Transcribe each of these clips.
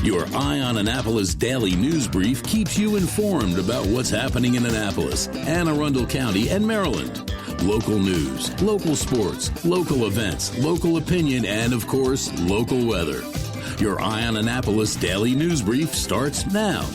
Your Eye on Annapolis daily news brief keeps you informed about what's happening in Annapolis and Arundel County and Maryland. Local news, local sports, local events, local opinion, and, of course, local weather. Your Eye on Annapolis daily news brief starts now.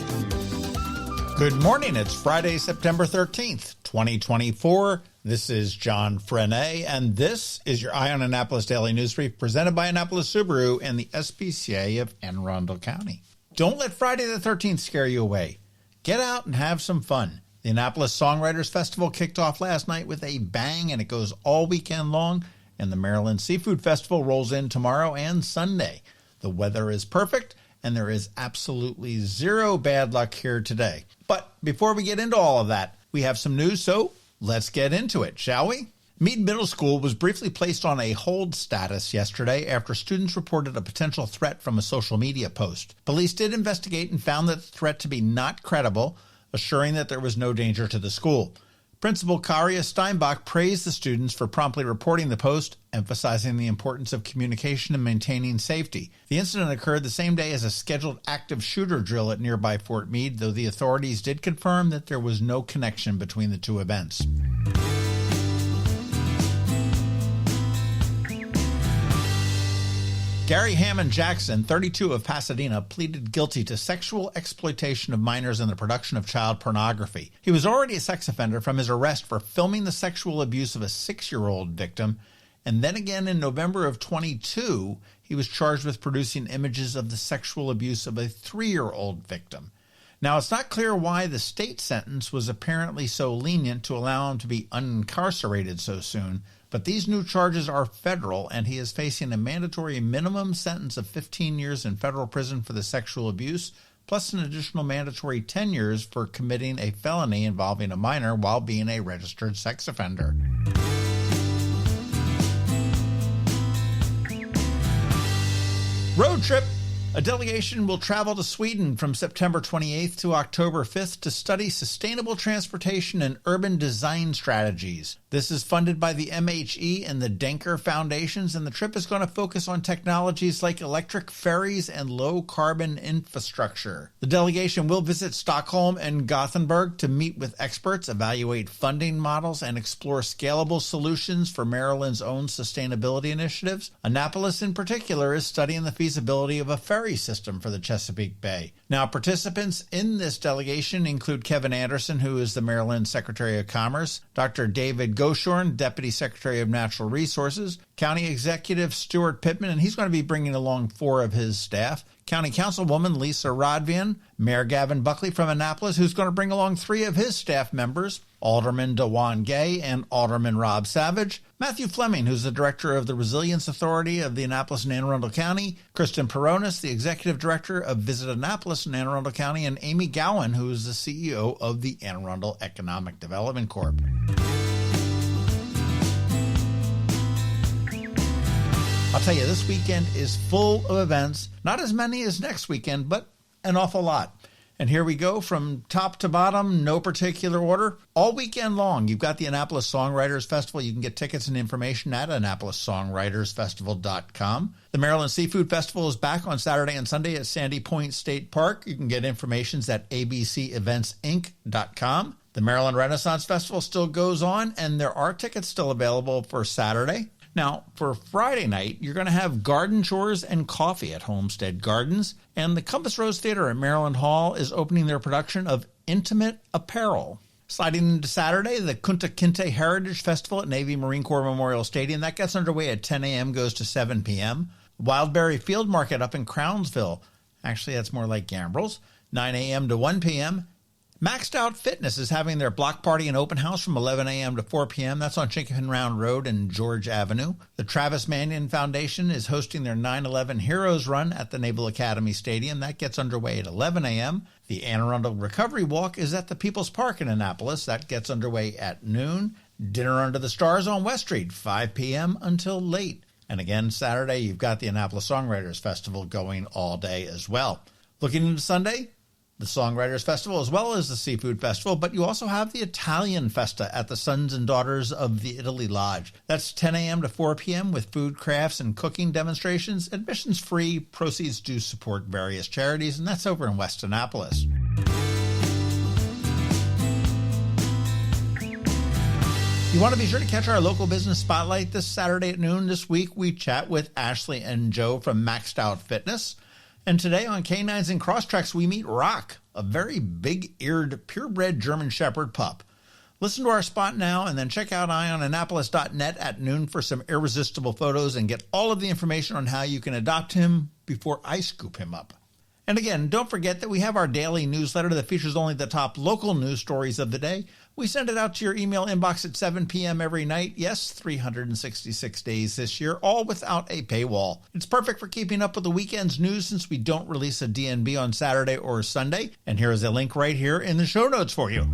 Good morning. It's Friday, September 13th, 2024. This is John Frenaye, and this is your Eye on Annapolis daily news brief presented by Annapolis Subaru and the SPCA of Arundel County. Don't let Friday the 13th scare you away. Get out and have some fun. The Annapolis Songwriters Festival kicked off last night with a bang, and it goes all weekend long, and the Maryland Seafood Festival rolls in tomorrow and Sunday. The weather is perfect, and there is absolutely zero bad luck here today. But before we get into all of that, we have some news, so let's get into it, shall we? Meade Middle School was briefly placed on a hold status yesterday after students reported a potential threat from a social media post. Police did investigate and found that the threat to be not credible, assuring that there was no danger to the school. Principal Karia Steinbach praised the students for promptly reporting the post, emphasizing the importance of communication and maintaining safety. The incident occurred the same day as a scheduled active shooter drill at nearby Fort Meade, though the authorities did confirm that there was no connection between the two events. Gary Hammond Jackson, 32 of Pasadena, pleaded guilty to sexual exploitation of minors and the production of child pornography. He was already a sex offender from his arrest for filming the sexual abuse of a 6-year-old victim, and then again in November of 22, he was charged with producing images of the sexual abuse of a 3-year-old victim. Now, it's not clear why the state sentence was apparently so lenient to allow him to be unincarcerated so soon, but these new charges are federal, and he is facing a mandatory minimum sentence of 15 years in federal prison for the sexual abuse, plus an additional mandatory 10 years for committing a felony involving a minor while being a registered sex offender. Road trip. A delegation will travel to Sweden from September 28th to October 5th to study sustainable transportation and urban design strategies. This is funded by the MHE and the Denker Foundations, and the trip is going to focus on technologies like electric ferries and low-carbon infrastructure. The delegation will visit Stockholm and Gothenburg to meet with experts, evaluate funding models, and explore scalable solutions for Maryland's own sustainability initiatives. Annapolis, in particular, is studying the feasibility of a ferry system for the Chesapeake Bay. Now, participants in this delegation include Kevin Anderson, who is the Maryland Secretary of Commerce, Dr. David Goshorn, Deputy Secretary of Natural Resources, County Executive Stuart Pittman, and he's going to be bringing along 4 of his staff, County Councilwoman Lisa Rodvian, Mayor Gavin Buckley from Annapolis, who's going to bring along 3 of his staff members, Alderman DeJuan Gay and Alderman Rob Savage, Matthew Fleming, who's the Director of the Resilience Authority of the Annapolis and Anne Arundel County, Kristen Peronis, the Executive Director of Visit Annapolis and Anne Arundel County, and Amy Gowan, who is the CEO of the Anne Arundel Economic Development Corp. I'll tell you, this weekend is full of events, not as many as next weekend, but an awful lot. And here we go from top to bottom, no particular order. All weekend long, you've got the Annapolis Songwriters Festival. You can get tickets and information at AnnapolisSongwritersFestival.com. The Maryland Seafood Festival is back on Saturday and Sunday at Sandy Point State Park. You can get information at abceventsinc.com. The Maryland Renaissance Festival still goes on, and there are tickets still available for Saturday. Now, for Friday night, you're going to have garden chores and coffee at Homestead Gardens, and the Compass Rose Theater at Maryland Hall is opening their production of Intimate Apparel. Sliding into Saturday, the Kunta Kinte Heritage Festival at Navy Marine Corps Memorial Stadium. That gets underway at 10 a.m., goes to 7 p.m. Wildberry Field Market up in Crownsville. Actually, that's more like Gambrills. 9 a.m. to 1 p.m. Maxed Out Fitness is having their block party and open house from 11 a.m. to 4 p.m. That's on Chinkapin Round Road and George Avenue. The Travis Manion Foundation is hosting their 9/11 Heroes Run at the Naval Academy Stadium. That gets underway at 11 a.m. The Anne Arundel Recovery Walk is at the People's Park in Annapolis. That gets underway at noon. Dinner Under the Stars on West Street, 5 p.m. until late. And again, Saturday, you've got the Annapolis Songwriters Festival going all day as well. Looking into Sunday, the Songwriters Festival, as well as the Seafood Festival, but you also have the Italian Festa at the Sons and Daughters of the Italy Lodge. That's 10 a.m. to 4 p.m. with food, crafts, and cooking demonstrations. Admission's free. Proceeds do support various charities, and that's over in West Annapolis. You want to be sure to catch our local business spotlight this Saturday at noon. This week, we chat with Ashley and Joe from Maxed Out Fitness. And today on Canines and Crosstreks, we meet Rock, a very big-eared, purebred German Shepherd pup. Listen to our spot now, and then check out eyeonannapolis.net at noon for some irresistible photos and get all of the information on how you can adopt him before I scoop him up. And again, don't forget that we have our daily newsletter that features only the top local news stories of the day. We send it out to your email inbox at 7 p.m. every night. Yes, 366 days this year, all without a paywall. It's perfect for keeping up with the weekend's news since we don't release a DNB on Saturday or Sunday. And here is a link right here in the show notes for you.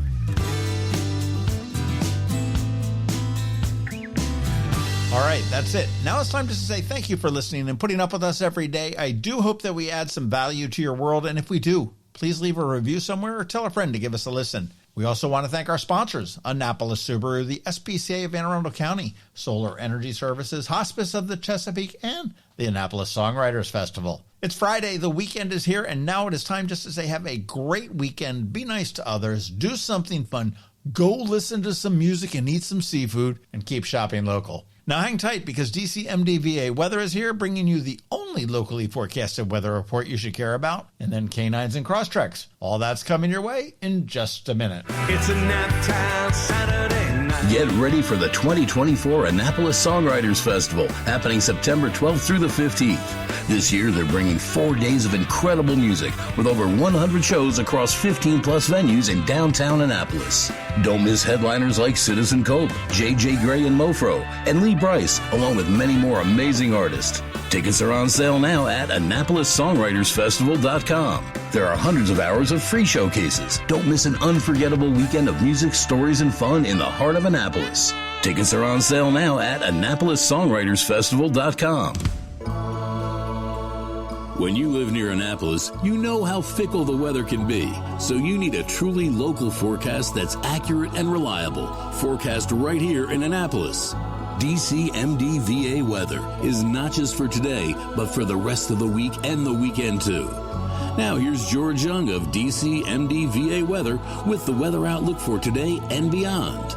All right, that's it. Now it's time to say thank you for listening and putting up with us every day. I do hope that we add some value to your world, and if we do, please leave a review somewhere or tell a friend to give us a listen. We also want to thank our sponsors, Annapolis Subaru, the SPCA of Arundel County, Solar Energy Services, Hospice of the Chesapeake, and the Annapolis Songwriters Festival. It's Friday, the weekend is here, and now it is time just to say have a great weekend, be nice to others, do something fun, go listen to some music and eat some seafood, and keep shopping local. Now hang tight because DCMDVA Weather is here, bringing you the only locally forecasted weather report you should care about, and then Canines and Crosstreks. All that's coming your way in just a minute. It's a nap time Saturday night. Get ready for the 2024 Annapolis Songwriters Festival, happening September 12th through the 15th. This year, they're bringing 4 days of incredible music with over 100 shows across 15-plus venues in downtown Annapolis. Don't miss headliners like Citizen Cope, J.J. Gray and Mofro, and Lee Bryce, along with many more amazing artists. Tickets are on sale now at AnnapolisSongwritersFestival.com. There are hundreds of hours of free showcases. Don't miss an unforgettable weekend of music, stories, and fun in the heart of Annapolis. Tickets are on sale now at AnnapolisSongwritersFestival.com. When you live near Annapolis, you know how fickle the weather can be. So you need a truly local forecast that's accurate and reliable. Forecast right here in Annapolis. DCMDVA Weather is not just for today, but for the rest of the week and the weekend too. Now here's George Young of DCMDVA Weather with the weather outlook for today and beyond.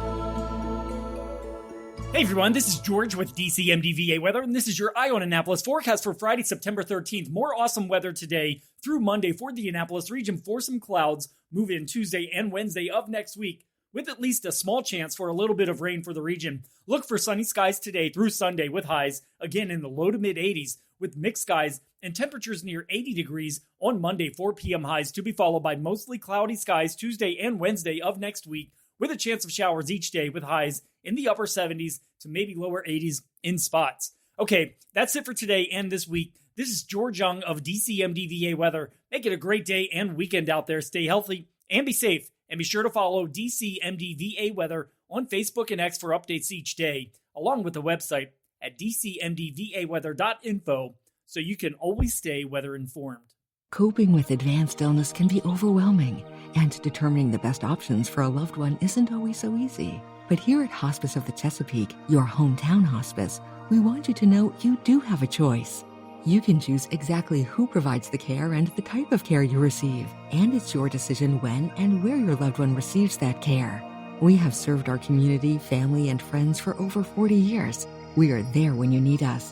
Hey everyone, this is George with DCMDVA Weather, and this is your Eye on Annapolis forecast for Friday, September 13th. More awesome weather today through Monday for the Annapolis region. For some clouds, move in Tuesday and Wednesday of next week, with at least a small chance for a little bit of rain for the region. Look for sunny skies today through Sunday with highs, again in the low to mid 80s, with mixed skies and temperatures near 80 degrees on Monday, 4 p.m. highs, to be followed by mostly cloudy skies Tuesday and Wednesday of next week, with a chance of showers each day with highs in the upper 70s to maybe lower 80s in spots. Okay, that's it for today and this week. This is George Young of DCMDVA Weather. Make it a great day and weekend out there. Stay healthy and be safe. And be sure to follow DCMDVA Weather on Facebook and X for updates each day, along with the website at dcmdvaweather.info, so you can always stay weather informed. Coping with advanced illness can be overwhelming, and determining the best options for a loved one isn't always so easy. But here at Hospice of the Chesapeake, your hometown hospice, we want you to know you do have a choice. You can choose exactly who provides the care and the type of care you receive, and it's your decision when and where your loved one receives that care. We have served our community, family, and friends for over 40 years. We are there when you need us.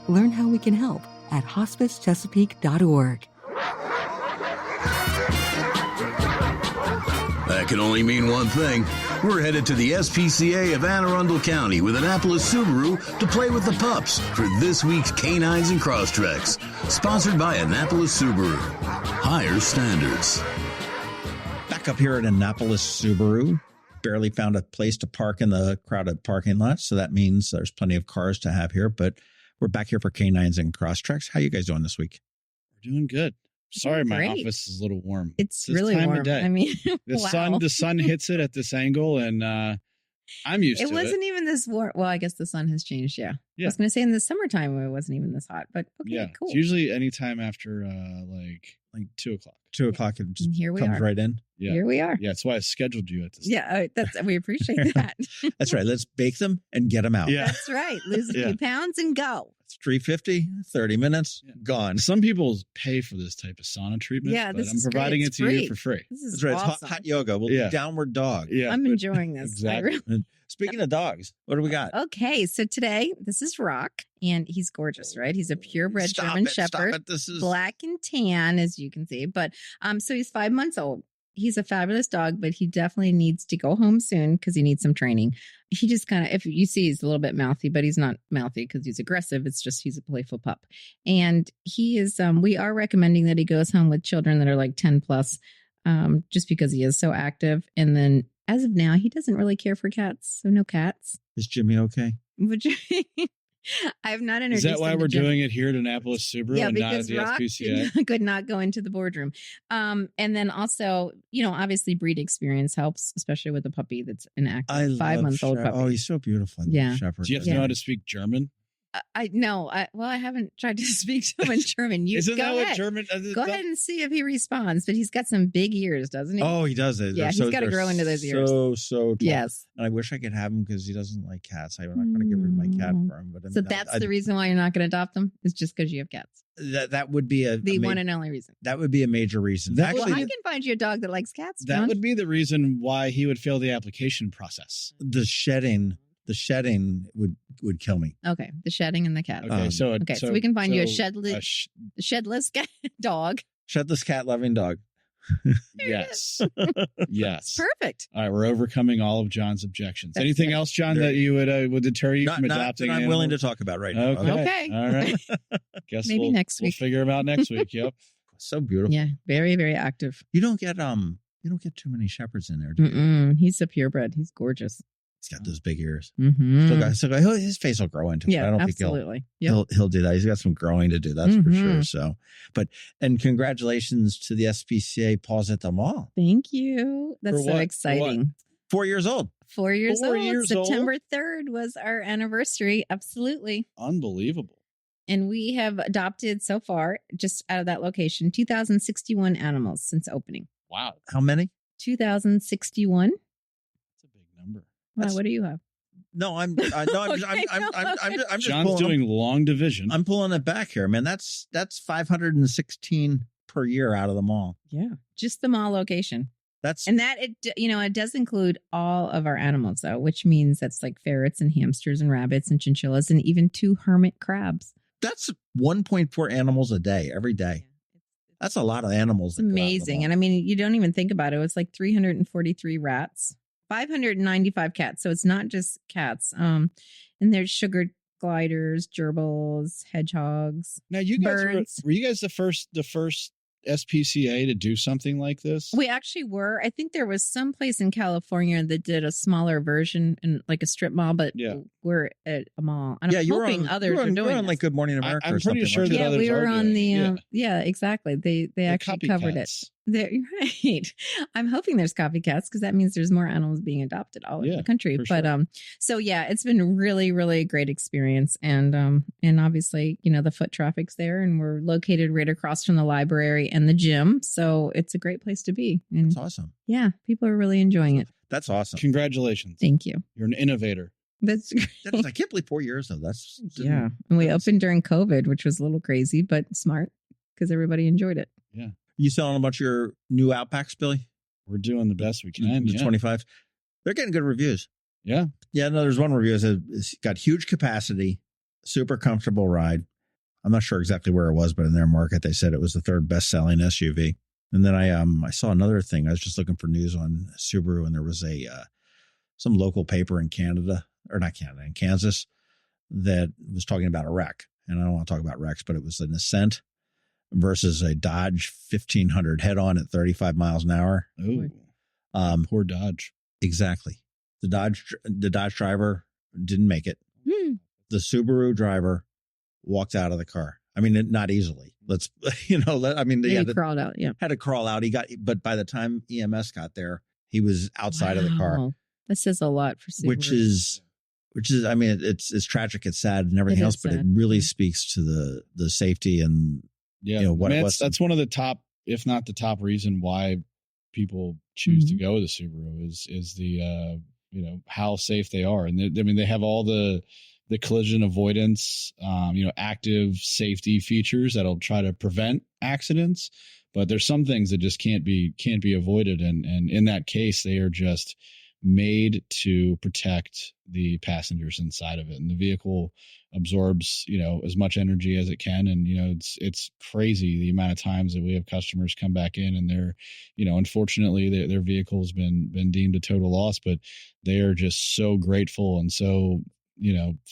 Learn how we can help at hospicechesapeake.org. That can only mean one thing. We're headed to the SPCA of Arundel County with Annapolis Subaru to play with the pups for this week's Canines and Crosstreks. Sponsored by Annapolis Subaru. Higher standards. Back up here at Annapolis Subaru. Barely found a place to park in the crowded parking lot, so that means there's plenty of cars to have here. But we're back here for Canines and Crosstreks. How you guys doing this week? We're doing good. Sorry, my Great. office is a little warm. It's this really time warm. Of day. I mean, the wow. sun hits it at this angle, and I'm used It to wasn't even this warm. Well, I guess the sun has changed. Yeah. I was going to say in the summertime, it wasn't even this hot, but okay, Yeah, cool. it's usually anytime after like 2 o'clock. 2 o'clock, it just And here we comes are. right in. Yeah. Here we are. Yeah, that's why I scheduled you at this. Yeah, we appreciate that. That's right. Let's bake them and get them out. Yeah. That's right. Lose a Yeah. few pounds and go. It's $3.50, 30 minutes, Yeah. gone. Some people pay for this type of sauna treatment. Yeah, but this I'm is great. providing It's it to you free. for free. This is That's right. awesome. It's hot yoga. We'll Yeah. do downward dog. Yeah, I'm enjoying this. Exactly. I really- And speaking of dogs, what do we got? Okay, so today this is Rock, and he's gorgeous, right? He's a purebred German Shepherd, Stop it. This is black and tan, as you can see. But so he's 5 months old. He's a fabulous dog, but he definitely needs to go home soon because he needs some training. He just kind of, if you see, he's a little bit mouthy, but he's not mouthy because he's aggressive. It's just he's a playful pup. And he is, we are recommending that he goes home with children that are like 10 plus, just because he is so active. And then as of now, he doesn't really care for cats. So no cats. Is Jimmy okay? Which I have not introduced Is that why him to we're Jim. doing it here at Annapolis Subaru Yeah, and not at because the Rock SPCA? could not go into the boardroom. And then also, obviously breed experience helps, especially with a puppy that's an active 5 month old puppy. Oh, he's so beautiful. I love Yeah. Shepherd. Do you have to know how to speak German? I haven't tried to speak to him in German. You Isn't go that ahead. what German? Go ahead and see if he responds. But he's got some big ears, doesn't he? Oh, he does it. Yeah, They're he's gotta they're grow into those ears. So tall. yes. And I wish I could have him because he doesn't like cats. I'm not going to get rid of my cat for him. But I So mean, that's the reason why you're not going to adopt them. Is just because you have cats. that would be The one and only reason. that would be a major reason. That Well, would I be- can find you a dog that likes cats. That John. would be the reason why he would fail the application process. the shedding would kill me. Okay, the shedding and the cat. Okay, So we can find you a sh- shedless dog. Shedless cat loving dog. yes, yes. Perfect. All right, we're overcoming all of John's objections. Anything else, John, that you would deter you from Not adopting? that I'm willing to talk about right now. Okay. Okay. All right. Guess Maybe next we'll week. figure him out next week. Yep. So beautiful. Yeah, very, very active. You don't get too many shepherds in there, do you? He's a purebred. He's gorgeous. He's got those big ears. Mm-hmm. His face will grow into it. Yeah, I don't absolutely. think he'll do that. He's got some growing to do. That's for sure. So, and congratulations to the SPCA Paws at the Mall. Thank you. That's For so what? exciting. 4 years old. 4 years 4 old. years old? September 3rd was our anniversary. Absolutely. Unbelievable. And we have adopted so far, just out of that location, 2,061 animals since opening. Wow. How many? 2,061. That's a big number. Wow, what do you have? No, I'm Okay, just John's pulling, doing long division. I'm pulling it back here, man. That's 516 per year out of the mall. Yeah. Just the mall location. That's And that, it does include all of our animals, though, which means that's like ferrets and hamsters and rabbits and chinchillas and even 2 hermit crabs. that's 1.4 animals a day, every day. That's a lot of animals. It's that go out of the amazing. mall. And I mean, you don't even think about it. It's like 343 rats, 595 cats. So it's not just cats. And there's sugar gliders, gerbils, hedgehogs. Now, you guys birds. were you guys the first SPCA to do something like this? We actually were. I think there was some place in California that did a smaller version in like a strip mall, but Yeah. we're at a mall. And Yeah, I'm you were hoping on, others you were are on, doing you were on this. like Good Morning America. I'm or pretty something sure like that Yeah, others we were are on doing the it. yeah, exactly. They They're actually covered it. copycats. They're right. I'm hoping there's copycats because that means there's more animals being adopted all over Yeah, the country. for But sure. so yeah, it's been really, really a great experience. And obviously, the foot traffic's there and we're located right across from the library and the gym. So it's a great place to be. And That's awesome. yeah, people are really enjoying it. That's awesome. Congratulations. Thank you. You're an innovator. That's I can't believe 4 years though. That's yeah. And we opened during COVID, which was a little crazy, but smart because everybody enjoyed it. You selling a bunch of your new Outbacks, Billy? We're doing the best we can. The Yeah. 25. They're getting good reviews. Yeah. Yeah, no, there's one review that says it's got huge capacity, super comfortable ride. I'm not sure exactly where it was, but in their market, they said it was the 3rd best-selling SUV. And then I saw another thing. I was just looking for news on Subaru, and there was some local paper in Canada, or not Canada, in Kansas, that was talking about a wreck. And I don't want to talk about wrecks, but it was an Ascent versus a Dodge 1500 head-on at 35 miles an hour. Oh, poor Dodge. Exactly. The Dodge driver didn't make it. The Subaru driver walked out of the car. I mean, not easily. He crawled out. Yeah. had to crawl out. But by the time EMS got there, he was outside of the car. Wow. That says a lot for Subaru. which is, I mean, it's tragic, it's sad and everything else, but it really speaks to the safety and, what it was. That's one of the top, if not the top reason why people choose to go with a Subaru is the, how safe they are. And they have all the collision avoidance, active safety features that'll try to prevent accidents, but there's some things that just can't be avoided. And in that case, they are just made to protect the passengers inside of it. And the vehicle absorbs, as much energy as it can. And, it's crazy the amount of times that we have customers come back in and they're, unfortunately their vehicle has been deemed a total loss, but they are just so grateful and so,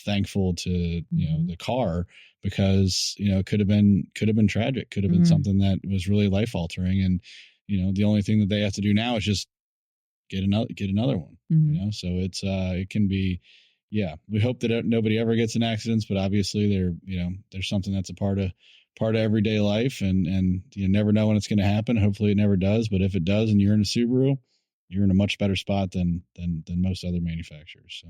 thankful to, the car because, it could have been tragic, could have been something that was really life altering. And, the only thing that they have to do now is just get another one, so it's, it can be, we hope that nobody ever gets in accidents, but obviously there's something that's a part of everyday life and you never know when it's going to happen. Hopefully it never does, but if it does and you're in a Subaru, you're in a much better spot than most other manufacturers. So,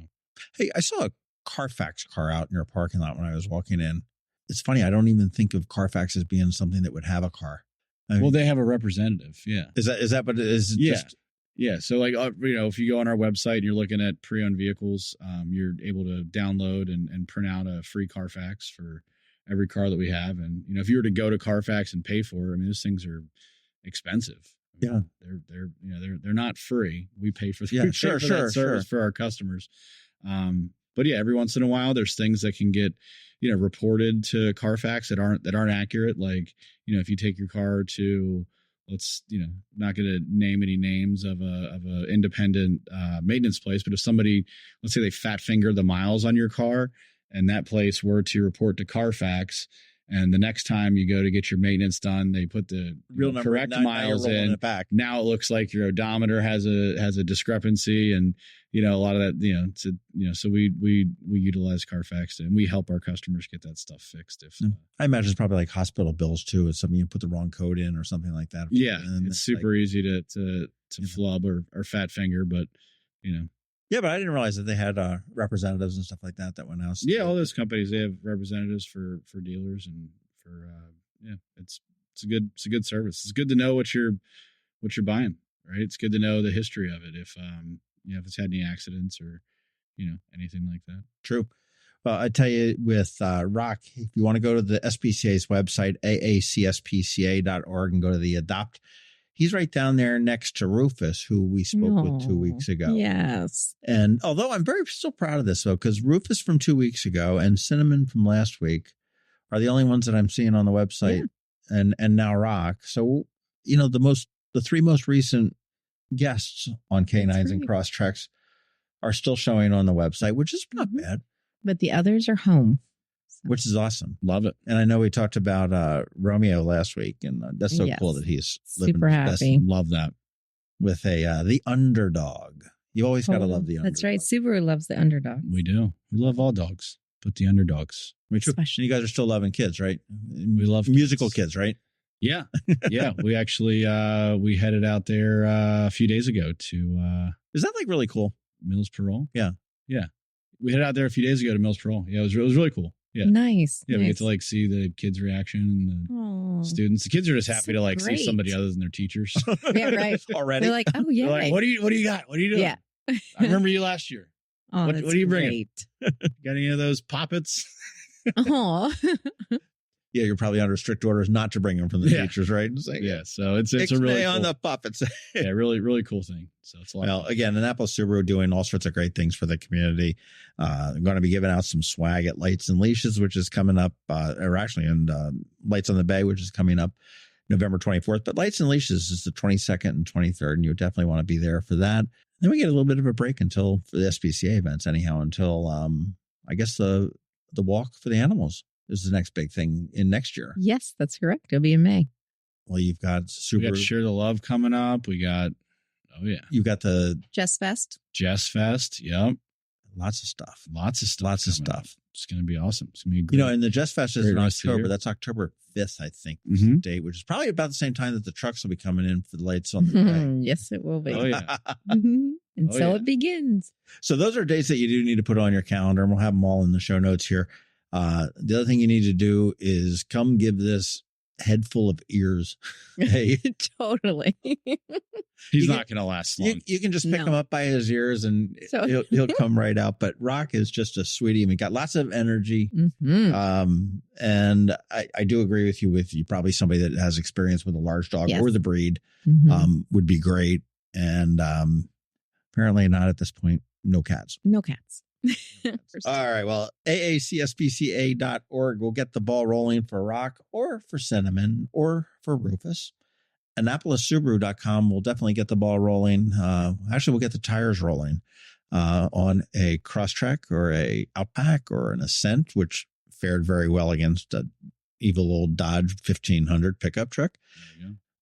hey, I saw a Carfax car out in your parking lot when I was walking in. It's funny. I don't even think of Carfax as being something that would have a car. I mean, they have a representative. Yeah. Is that, but is it just, yeah. So if you go on our website and you're looking at pre-owned vehicles, you're able to download and print out a free Carfax for every car that we have. And, if you were to go to Carfax and pay for it, those things are expensive. They're not free. We pay for that service for our customers. But every once in a while, there's things that can get, reported to Carfax that aren't accurate. Like, if you take your car to, not going to name any names of a independent maintenance place, but if somebody, let's say they fat finger the miles on your car and that place were to report to Carfax, and the next time you go to get your maintenance done, they put the real correct miles in. Now it looks like your odometer has a discrepancy, and a lot of that, so we utilize Carfax and we help our customers get that stuff fixed. If I imagine it's probably like hospital bills too. It's something you put the wrong code in or something like that. Yeah, it's super easy to flub or fat finger, but Yeah, but I didn't realize that they had representatives and stuff like that went out. Yeah, all those companies, they have representatives for dealers and for it's a good service. It's good to know what you're buying, right? It's good to know the history of it if if it's had any accidents or anything like that. True. Well, I tell you, with Rock, if you want to go to the SPCA's website, aacspca.org, and go to the Adopt. He's right down there next to Rufus, who we spoke with 2 weeks ago. Yes. And although I'm still proud of this, though, because Rufus from 2 weeks ago and Cinnamon from last week are the only ones that I'm seeing on the website, and now Rock. So, the three most recent guests on Canines and Crosstreks are still showing on the website, which is not bad. But the others are home. Which is awesome. Love it. And I know we talked about Romeo last week, and that's so cool that he's super happy. Love that. With the underdog. You always got to love the underdog. That's right. Subaru loves the underdog. We do. We love all dogs, but the underdogs. Me too. And you guys are still loving kids, right? We love musical kids, right? Yeah. Yeah. We actually, we headed out there a few days ago to... Is that like really cool? Mills Parole? Yeah. Yeah. We headed out there a few days ago to Mills Parole. Yeah, it was really cool. Yeah. Nice. Yeah, we get to see the kids' reaction and the students. The kids are just happy to see somebody other than their teachers. Yeah, right. Already. They're like, oh yeah. They're like, what do you got? What are you doing? Yeah. I remember you last year. Oh, what are you bringing? Got any of those poppets? Oh. Yeah, you're probably under strict orders not to bring them from the teachers, right? So it's a really cool, on the puppets. Yeah, really, really cool thing. So it's a lot. Well, again, Annapolis Subaru doing all sorts of great things for the community. I'm going to be giving out some swag at Lights and Leashes, which is coming up, Lights on the Bay, which is coming up November 24th. But Lights and Leashes is the 22nd and 23rd, and you definitely want to be there for that. Then we get a little bit of a break for the SPCA events, anyhow, until I guess the walk for the animals is the next big thing in next year. Yes, that's correct. It'll be in May. Well, you've got Subaru. We got Share the Love coming up. We got, you've got the Jess Fest. Yep. Lots of stuff. It's going to be awesome. It's going to be great. And the Jess Fest is in October. That's October 5th, I think, is the date, which is probably about the same time that the trucks will be coming in for the Lights on the Bay. Yes, it will be. Oh, yeah. And so it begins. So those are dates that you do need to put on your calendar, and we'll have them all in the show notes here. The other thing you need to do is come give this head full of ears. Hey, Totally. He's not going to last long. You can just pick him up by his ears and he'll come right out. But Rock is just a sweetie. I mean, got lots of energy. Mm-hmm. And I do agree with you. Probably somebody that has experience with a large dog or the breed would be great. And apparently not at this point. No cats. No cats. All right. Well, AACSPCA.org will get the ball rolling for Rock or for Cinnamon or for Rufus. AnnapolisSubaru.com will definitely get the ball rolling. Actually, we'll get the tires rolling on a Crosstrek or a Outback or an Ascent, which fared very well against a evil old Dodge 1500 pickup truck.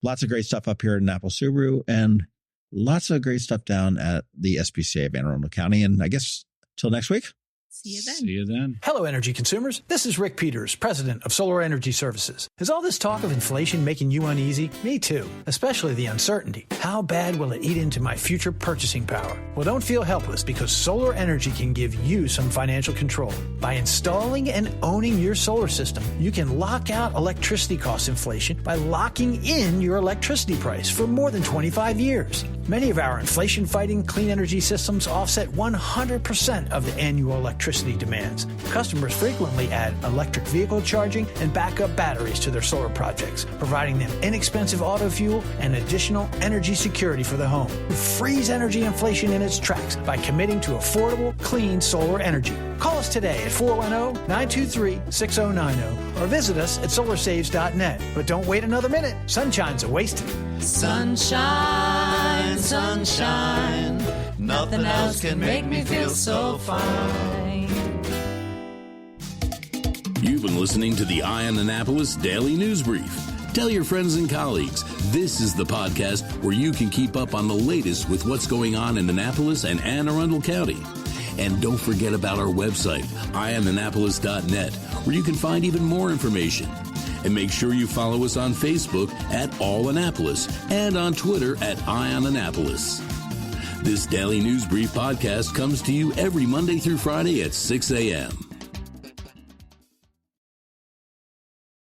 Lots of great stuff up here at Annapolis Subaru and lots of great stuff down at the SPCA of Anne Arundel County. And I guess till next week. See you then. See you then. Hello, energy consumers. This is Rick Peters, president of Solar Energy Services. Is all this talk of inflation making you uneasy? Me too, especially the uncertainty. How bad will it eat into my future purchasing power? Well, don't feel helpless because solar energy can give you some financial control. By installing and owning your solar system, you can lock out electricity cost inflation by locking in your electricity price for more than 25 years. Many of our inflation-fighting clean energy systems offset 100% of the annual electricity demands. Customers frequently add electric vehicle charging and backup batteries to their solar projects, providing them inexpensive auto fuel and additional energy security for the home. Freeze energy inflation in its tracks by committing to affordable, clean solar energy. Call us today at 410-923-6090 or visit us at solarsaves.net. But don't wait another minute. Sunshine's a wasted. Sunshine, sunshine, nothing else can make me feel so fine. You've been listening to the Eye on Annapolis Daily News Brief. Tell your friends and colleagues, this is the podcast where you can keep up on the latest with what's going on in Annapolis and Anne Arundel County. And don't forget about our website, eyeonannapolis.net, where you can find even more information. And make sure you follow us on Facebook at All Annapolis and on Twitter at Eye on Annapolis. This Daily News Brief podcast comes to you every Monday through Friday at 6 a.m.